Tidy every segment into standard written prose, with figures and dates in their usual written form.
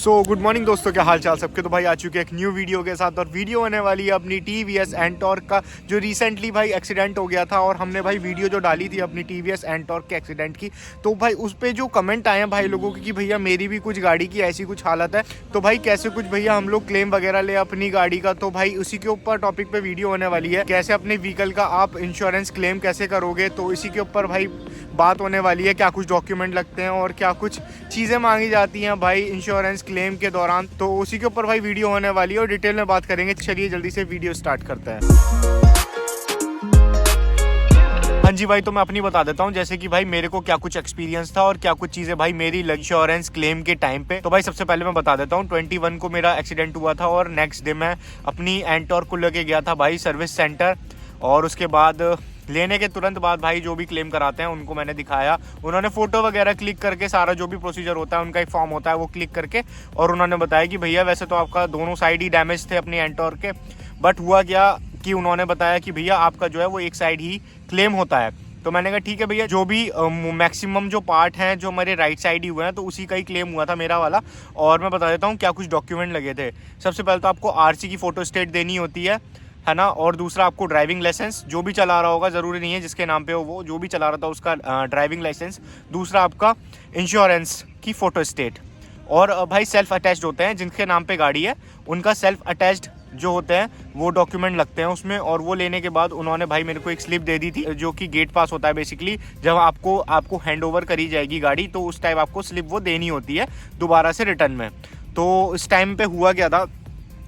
Good morning दोस्तों, क्या हाल चाल सबके। तो भाई आ चुके हैं एक न्यू वीडियो के साथ, और वीडियो होने वाली है अपनी TVS एंटॉर्क का, जो रिसेंटली भाई एक्सीडेंट हो गया था। और हमने भाई वीडियो जो डाली थी अपनी TVS एंटॉर्क के एक्सीडेंट की, तो भाई उस पर जो कमेंट आए हैं भाई लोगों के कि भैया मेरी भी कुछ गाड़ी की ऐसी कुछ हालत है, तो भाई कैसे कुछ भैया हम लोग क्लेम वगैरह ले अपनी गाड़ी का। तो भाई उसी के ऊपर टॉपिक पे वीडियो होने वाली है, कैसे अपने व्हीकल का आप इंश्योरेंस क्लेम कैसे करोगे। तो इसी के ऊपर भाई बात होने वाली है, क्या कुछ डॉक्यूमेंट लगते हैं और क्या कुछ चीज़ें मांगी जाती हैं भाई इंश्योरेंस क्लेम के दौरान। तो उसी के ऊपर भाई वीडियो होने वाली है और डिटेल में बात करेंगे। चलिए जल्दी से वीडियो स्टार्ट करते हैं। हाँ जी भाई, तो मैं अपनी बता देता हूँ, जैसे कि भाई मेरे को क्या कुछ एक्सपीरियंस था और क्या कुछ चीज़ें भाई मेरी इंश्योरेंस क्लेम के टाइम पे। तो भाई सबसे पहले मैं बता देता हूँ, 21 को मेरा एक्सीडेंट हुआ था और नेक्स्ट डे मैं अपनी एंटॉर्क को लेके गया था भाई सर्विस सेंटर। और उसके बाद लेने के तुरंत बाद भाई जो भी क्लेम कराते हैं उनको मैंने दिखाया। उन्होंने फ़ोटो वगैरह क्लिक करके सारा जो भी प्रोसीजर होता है, उनका एक फॉर्म होता है, वो क्लिक करके और उन्होंने बताया कि भैया वैसे तो आपका दोनों साइड ही डैमेज थे अपनी एंटॉर्क के, बट हुआ क्या कि उन्होंने बताया कि भैया आपका जो है वो एक साइड ही क्लेम होता है। तो मैंने कहा ठीक है भैया, जो भी मैक्सिमम जो पार्ट हैं जो हमारे राइट साइड ही हुए हैं, तो उसी का ही क्लेम हुआ था मेरा वाला। और मैं बता देता हूँ क्या कुछ डॉक्यूमेंट लगे थे। सबसे पहले तो आपको RC की फ़ोटो स्टेट देनी होती है ना। और दूसरा आपको ड्राइविंग लाइसेंस, जो भी चला रहा होगा, ज़रूरी नहीं है जिसके नाम पे हो वो, जो भी चला रहा था उसका ड्राइविंग लाइसेंस। दूसरा आपका इंश्योरेंस की फ़ोटो स्टेट। और भाई सेल्फ अटैच्ड होते हैं जिनके नाम पे गाड़ी है, उनका सेल्फ अटैच्ड जो होते हैं वो डॉक्यूमेंट लगते हैं उसमें। और वो लेने के बाद उन्होंने भाई मेरे को एक स्लिप दे दी थी, जो कि गेट पास होता है बेसिकली। जब आपको हैंड ओवर करी जाएगी गाड़ी, तो उस टाइम आपको स्लिप वो देनी होती है दोबारा से रिटर्न में। तो इस टाइम पे हुआ क्या था,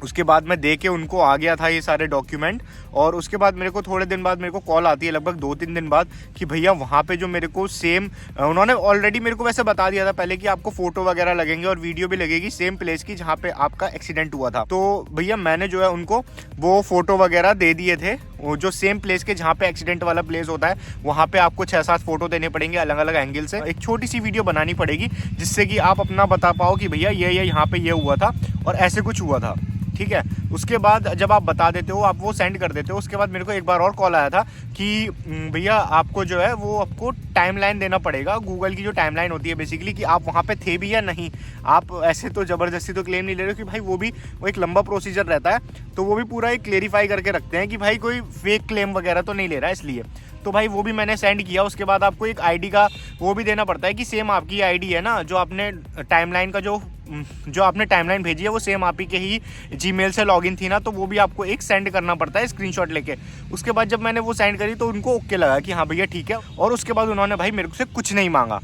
उसके बाद मैं दे के उनको आ गया था ये सारे डॉक्यूमेंट। और उसके बाद मेरे को थोड़े दिन बाद मेरे को कॉल आती है, लगभग 2-3 दिन बाद, कि भैया वहाँ पे जो मेरे को सेम, उन्होंने ऑलरेडी मेरे को वैसे बता दिया था पहले कि आपको फ़ोटो वगैरह लगेंगे और वीडियो भी लगेगी सेम प्लेस की जहाँ पे आपका एक्सीडेंट हुआ था। तो भैया मैंने जो है उनको वो फ़ोटो वगैरह दे दिए थे, वो जो सेम प्लेस के जहाँ पे एक्सीडेंट वाला प्लेस होता है, वहाँ पे आपको 6-7 फ़ोटो देने पड़ेंगे अलग अलग एंगल से। एक छोटी सी वीडियो बनानी पड़ेगी जिससे कि आप अपना बता पाओ कि भैया ये यहाँ पे ये हुआ था और ऐसे कुछ हुआ था, ठीक है। उसके बाद जब आप बता देते हो, आप वो सेंड कर देते हो, उसके बाद मेरे को एक बार और कॉल आया था कि भैया आपको जो है वो आपको टाइमलाइन देना पड़ेगा, गूगल की जो टाइमलाइन होती है बेसिकली, कि आप वहाँ पे थे भी या नहीं। आप ऐसे तो ज़बरदस्ती तो क्लेम नहीं ले रहे हो, कि भाई वो एक लंबा प्रोसीजर रहता है, तो वो भी पूरा एक क्लेरिफाई करके रखते हैं कि भाई कोई फेक क्लेम वगैरह तो नहीं ले रहा है, इसलिए। तो भाई वो भी मैंने सेंड किया। उसके बाद आपको एक ID का वो भी देना पड़ता है कि सेम आपकी ID है ना, जो आपने टाइमलाइन का जो आपने टाइमलाइन भेजी है वो सेम आप ही के ही Gmail से लॉगिन थी ना, तो वो भी आपको एक सेंड करना पड़ता है स्क्रीनशॉट लेके। उसके बाद जब मैंने वो सेंड करी तो उनको ओके लगा कि हाँ भैया ठीक है। और उसके बाद उन्होंने भाई मेरे से कुछ नहीं मांगा।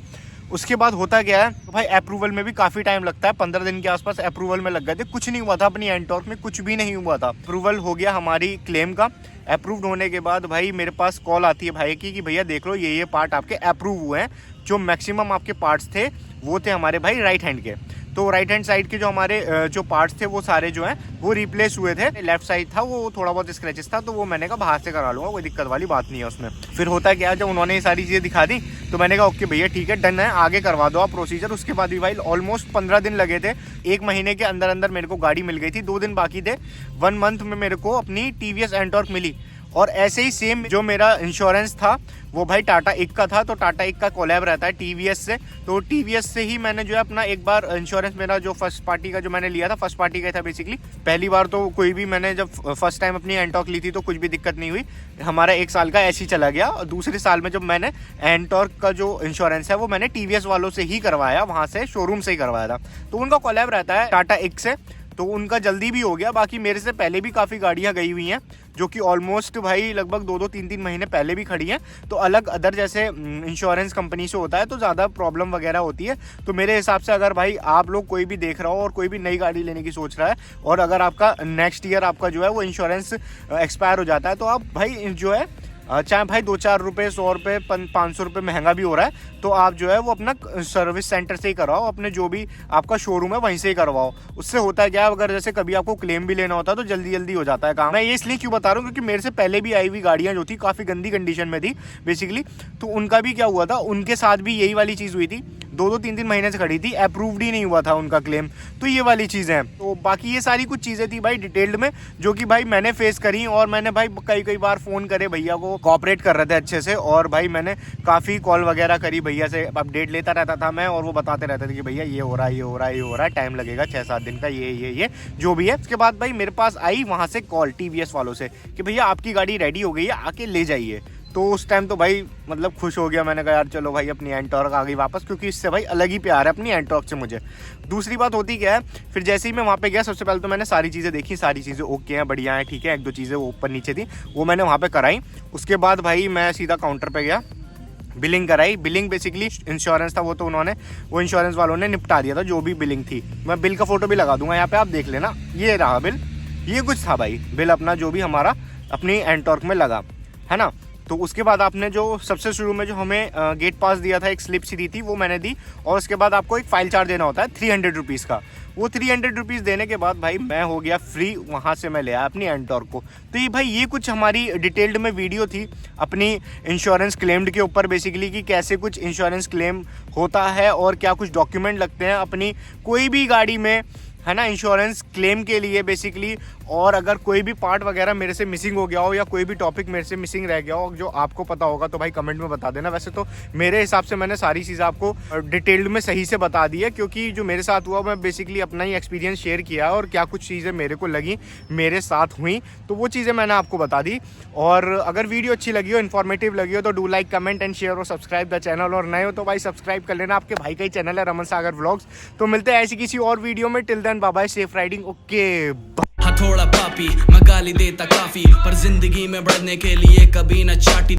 उसके बाद होता क्या है, तो भाई अप्रूवल में भी काफ़ी टाइम लगता है, 15 दिन के आसपास अप्रूवल में लग गए थे। कुछ नहीं हुआ था अपनी एंटॉर्क में, कुछ भी नहीं हुआ था। अप्रूवल हो गया हमारी क्लेम का। अप्रूव्ड होने के बाद भाई मेरे पास कॉल आती है भाई की कि भैया देख लो ये पार्ट आपके अप्रूव हुए हैं। जो मैक्सिमम आपके पार्ट्स थे वो थे हमारे भाई राइट हैंड के। तो राइट हैंड साइड के जो हमारे जो पार्ट्स थे वो सारे जो हैं वो रिप्लेस हुए थे। लेफ्ट साइड था वो थोड़ा बहुत स्क्रैचेस था, तो वो मैंने कहा बाहर से करा लूँगा, कोई दिक्कत वाली बात नहीं है उसमें। फिर होता क्या, जब उन्होंने ये सारी चीज़ें दिखा दी तो मैंने कहा ओके भैया ठीक है, डन है, आगे करवा दो आप प्रोसीजर। उसके बाद भी भाई ऑलमोस्ट 15 दिन लगे थे। 1 महीने के अंदर अंदर मेरे को गाड़ी मिल गई थी, 2 दिन बाकी थे। 1 मंथ में मेरे को अपनी TVS एंटॉर्क मिली। और ऐसे ही सेम जो मेरा इंश्योरेंस था वो भाई टाटा एक का था, तो टाटा एक का कोलैब रहता है TVS से। तो TVS से ही मैंने जो है अपना एक बार इंश्योरेंस, मेरा जो फर्स्ट पार्टी का जो मैंने लिया था, फर्स्ट पार्टी का था बेसिकली। पहली बार तो कोई भी, मैंने जब फर्स्ट टाइम अपनी एंटॉर्क ली थी तो कुछ भी दिक्कत नहीं हुई, हमारा 1 साल का ऐसे ही चला गया। और दूसरे साल में जब मैंने एंटॉर्क का जो इंश्योरेंस है वो मैंने TVS वालों से ही करवाया, वहाँ से शोरूम से ही करवाया था। तो उनका कोलैब रहता है टाटा एक से, तो उनका जल्दी भी हो गया। बाकी मेरे से पहले भी काफ़ी गाड़ियाँ गई हुई हैं, जो कि ऑलमोस्ट भाई लगभग 2-2, 3-3 महीने पहले भी खड़ी हैं। तो अलग अदर जैसे इंश्योरेंस कंपनी से होता है तो ज़्यादा प्रॉब्लम वगैरह होती है। तो मेरे हिसाब से अगर भाई आप लोग कोई भी देख रहा हो और कोई भी नई गाड़ी लेने की सोच रहा है, और अगर आपका नेक्स्ट ईयर आपका जो है वो इंश्योरेंस एक्सपायर हो जाता है, तो आप भाई जो है चाहे भाई 2-4 रुपये, 100 रुपये, 500 रुपये महंगा भी हो रहा है, तो आप जो है वो अपना सर्विस सेंटर से ही करवाओ, अपने जो भी आपका शोरूम है वहीं से ही करवाओ। उससे होता है क्या, अगर जैसे कभी आपको क्लेम भी लेना होता है तो जल्दी जल्दी हो जाता है काम। मैं ये इसलिए क्यों बता रहा हूँ, क्योंकि मेरे से पहले भी आई हुई गाड़ियाँ जो थी काफ़ी गंदी कंडीशन में थी बेसिकली, तो उनका भी क्या हुआ था, उनके साथ भी यही वाली चीज़ हुई थी। 2-2 3-3 महीने से खड़ी थी, अप्रूव्ड ही नहीं हुआ था उनका क्लेम। तो ये वाली चीज़ें हैं। तो बाकी ये सारी कुछ चीज़ें थी भाई डिटेल्ड में, जो कि भाई मैंने फेस करी, और मैंने भाई कई बार फ़ोन करे भैया को, कोऑपरेट कर रहे थे अच्छे से, और भाई मैंने काफ़ी कॉल वगैरह करी भैया से, अपडेट लेता रहता था मैं, और वो बताते रहते थे कि भैया ये हो रहा है, ये हो रहा है, ये हो रहा है, टाइम लगेगा 6-7 दिन का, ये जो भी है। उसके बाद भाई मेरे पास आई वहाँ से कॉल TVS वालों से कि भैया आपकी गाड़ी रेडी हो गई है, आके ले जाइए। तो उस टाइम तो भाई मतलब खुश हो गया, मैंने कहा यार चलो भाई अपनी एंटॉर्क आ गई वापस, क्योंकि इससे भाई अलग ही प्यार है अपनी एंटॉर्क से मुझे। दूसरी बात होती क्या है, फिर जैसे ही मैं वहाँ पे गया, सबसे पहले तो मैंने सारी चीज़ें देखी, सारी चीज़ें ओके हैं, बढ़िया हैं, ठीक है। 1-2 चीज़ें वो ऊपर नीचे थी, वो मैंने वहाँ पे कराई। उसके बाद भाई मैं सीधा काउंटर पे गया, बिलिंग कराई। बिलिंग बेसिकली इंश्योरेंस था, वो तो वो इंश्योरेंस वालों ने निपटा दिया था, जो भी बिलिंग थी। मैं बिल का फोटो भी लगा दूंगा यहाँ पे, आप देख लेना। ये रहा बिल, ये कुछ था भाई बिल अपना, जो भी हमारा अपनी एंटॉर्क में लगा है ना। तो उसके बाद आपने जो सबसे शुरू में जो हमें गेट पास दिया था, एक स्लिप सी दी थी, वो मैंने दी। और उसके बाद आपको एक फाइल चार्ज देना होता है 300 रुपीज़ का। वो 300 रुपीज़ देने के बाद भाई मैं हो गया फ्री, वहाँ से मैं ले आया अपनी एंटॉर्क को। तो ये भाई ये कुछ हमारी डिटेल्ड में वीडियो थी अपनी इंश्योरेंस क्लेम्ड के ऊपर, बेसिकली कि कैसे कुछ इंश्योरेंस क्लेम होता है और क्या कुछ डॉक्यूमेंट लगते हैं अपनी कोई भी गाड़ी में, है ना, इंश्योरेंस क्लेम के लिए बेसिकली। और अगर कोई भी पार्ट वगैरह मेरे से मिसिंग हो गया हो, या कोई भी टॉपिक मेरे से मिसिंग रह गया हो जो आपको पता होगा, तो भाई कमेंट में बता देना। वैसे तो मेरे हिसाब से मैंने सारी चीज़ें आपको डिटेल्ड में सही से बता दी है, क्योंकि जो मेरे साथ हुआ मैं बेसिकली अपना ही एक्सपीरियंस शेयर किया, और क्या कुछ चीज़ें मेरे को लगी, मेरे साथ हुई, तो वो चीज़ें मैंने आपको बता दी। और अगर वीडियो अच्छी लगी हो, इन्फॉर्मेटिव लगी हो, तो do like, comment and share और सब्सक्राइब द चैनल। और नए हो तो भाई सब्सक्राइब कर लेना, आपके भाई का ही चैनल है रमन सागर व्लॉग्स। तो मिलते हैं ऐसी किसी और वीडियो में। Till then bye bye, safe riding, okay. थोड़ा पापी मैं गाली देता काफी, पर जिंदगी में बढ़ने के लिए कभी न चाटी।